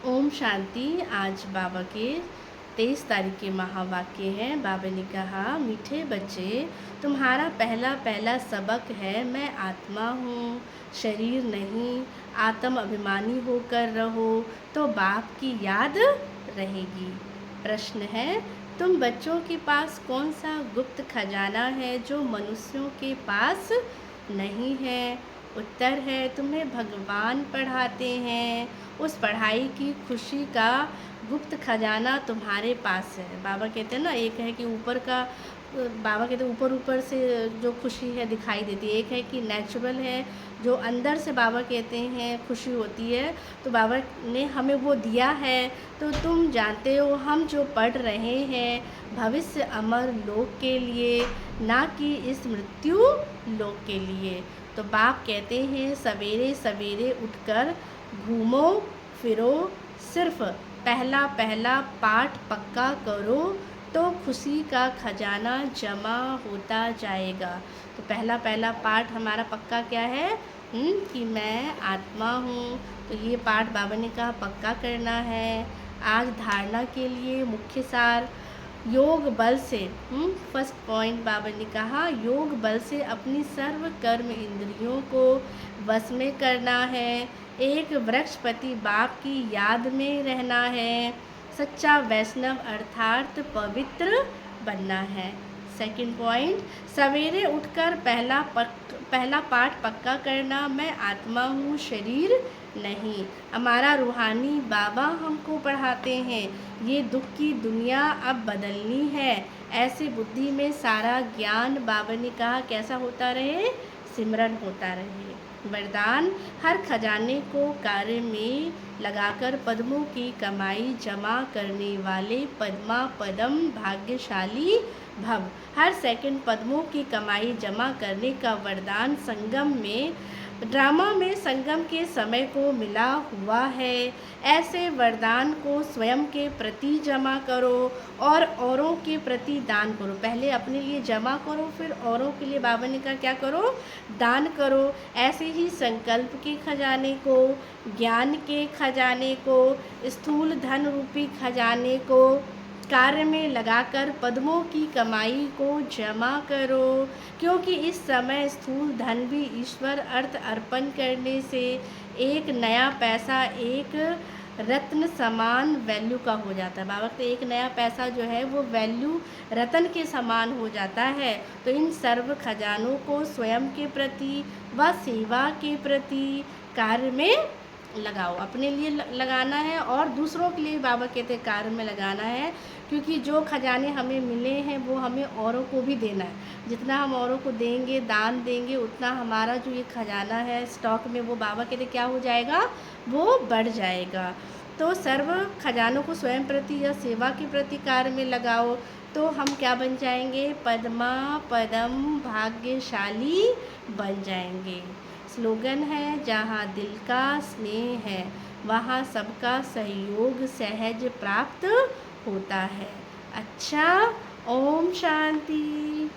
ओम शांति। आज बाबा के 23 तारीख के महावाक्य हैं। बाबा ने कहा, मीठे बच्चे, तुम्हारा पहला पहला सबक है, मैं आत्मा हूँ, शरीर नहीं। आत्म अभिमानी होकर रहो तो बाप की याद रहेगी। प्रश्न है, तुम बच्चों के पास कौन सा गुप्त खजाना है जो मनुष्यों के पास नहीं है? उत्तर है, तुम्हें भगवान पढ़ाते हैं। उस पढ़ाई की खुशी का गुप्त खजाना तुम्हारे पास है। बाबा कहते हैं ना, एक है कि ऊपर का, बाबा कहते हैं ऊपर ऊपर से जो खुशी है दिखाई देती है, एक है कि नेचुरल है जो अंदर से बाबा कहते हैं खुशी होती है। तो बाबा ने हमें वो दिया है। तो तुम जानते हो, हम जो पढ़ रहे हैं भविष्य अमर लोक के लिए, ना कि इस मृत्यु लोक के लिए। तो बाप कहते हैं, सवेरे सवेरे उठकर घूमो फिरो, सिर्फ पहला पहला पाठ पक्का करो तो खुशी का खजाना जमा होता जाएगा। तो पहला पहला पाठ हमारा पक्का क्या है? कि मैं आत्मा हूँ। तो ये पाठ बाबा ने कहा पक्का करना है। आज धारणा के लिए मुख्य सार, योग बल से, फर्स्ट पॉइंट बाबा ने कहा, योग बल से अपनी सर्व कर्म इंद्रियों को वश में करना है। एक वृक्षपति बाप की याद में रहना है। सच्चा वैष्णव अर्थात पवित्र बनना है। सेकंड पॉइंट, सवेरे उठकर पहला पाठ पक्का करना, मैं आत्मा हूँ, शरीर नहीं। हमारा रूहानी बाबा हमको पढ़ाते हैं, ये दुख की दुनिया अब बदलनी है। ऐसे बुद्धि में सारा ज्ञान बाबा ने कहा कैसा होता रहे? सिमरन होता रहे। वरदान, हर खजाने को कार्य में लगाकर पद्मों की कमाई जमा करने वाले पद्मा पदम भाग्यशाली भव। हर सेकंड पद्मों की कमाई जमा करने का वरदान संगम में, ड्रामा में संगम के समय को मिला हुआ है। ऐसे वरदान को स्वयं के प्रति जमा करो और औरों के प्रति दान करो। पहले अपने लिए जमा करो, फिर औरों के लिए बाबा ने कहा क्या करो? दान करो। ऐसे ही संकल्प के खजाने को, ज्ञान के खजाने को, स्थूल धन रूपी खजाने को कार्य में लगाकर पद्मों की कमाई को जमा करो, क्योंकि इस समय स्थूल धन भी ईश्वर अर्थ अर्पण करने से एक नया पैसा एक रत्न समान वैल्यू का हो जाता है। बाबा तो एक नया पैसा जो है वो वैल्यू रत्न के समान हो जाता है। तो इन सर्व खजानों को स्वयं के प्रति व सेवा के प्रति कार्य में लगाओ। अपने लिए लगाना है और दूसरों के लिए बाबा कहते कार्य में लगाना है, क्योंकि जो खजाने हमें मिले हैं वो हमें औरों को भी देना है। जितना हम औरों को देंगे, दान देंगे, उतना हमारा जो ये खजाना है स्टॉक में, वो बाबा कहते क्या हो जाएगा? वो बढ़ जाएगा। तो सर्व खजानों को स्वयं प्रति या सेवा के प्रति कार्य में लगाओ, तो हम क्या बन जाएंगे? पद्मा पदम भाग्यशाली बन जाएंगे। स्लोगन है, जहाँ दिल का स्नेह है वहाँ सबका सहयोग सहज प्राप्त होता है। अच्छा, ओम शांति।